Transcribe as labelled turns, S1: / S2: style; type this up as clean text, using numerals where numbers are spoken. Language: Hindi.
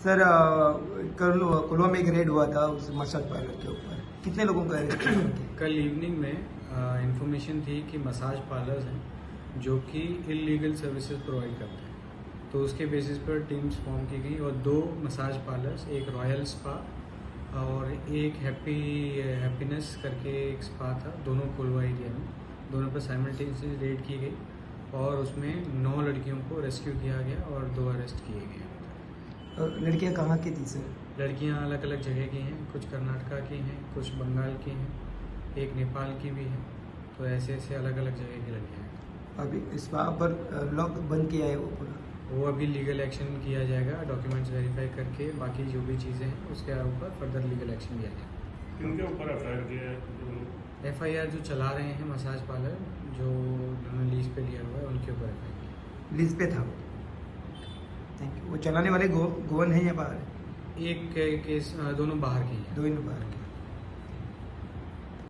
S1: सर कल कोल्वा में एक रेड हुआ था उस मसाज पार्लर के ऊपर, कितने लोगों का अरेस्ट किया?
S2: कल इवनिंग में इंफॉर्मेशन थी कि मसाज पार्लर्स हैं जो कि इलीगल सर्विसेज प्रोवाइड करते हैं, तो उसके बेसिस पर टीम्स फॉर्म की गई और 2 मसाज पार्लर्स, एक रॉयल स्पा और एक हैप्पीनेस करके एक स्पा था, दोनों कोल्वा एरिया में, दोनों पर साइमल्टेनियसली रेड की गई और उसमें 9 लड़कियों को रेस्क्यू किया गया और 2 अरेस्ट किए गए।
S1: और लड़कियां कहाँ की थी सर?
S2: लड़कियां अलग अलग जगह की हैं, कुछ कर्नाटका की हैं, कुछ बंगाल की हैं, एक नेपाल की भी है, तो ऐसे ऐसे अलग अलग जगह की लड़कियां हैं।
S1: अभी इस वहाँ पर लॉक बंद किया है वो पूरा?
S2: वो अभी लीगल एक्शन किया जाएगा, डॉक्यूमेंट्स वेरीफाई करके, बाकी जो भी चीज़ें हैं उसके ऊपर फर्दर लीगल एक्शन लिया जाएगा।
S3: किनके ऊपर एफआईआर किया है?
S2: एफआईआर जो चला रहे हैं मसाज पार्लर, जो उन्होंने लीज पे लिया हुआ है, उनके ऊपर एफआईआर किया।
S1: लीज पे था वो? Thank you. वो चलाने वाले गोवन है या बाहर है?
S2: एक केस दोनों बाहर के ही हैं।
S1: दोनों बाहर के।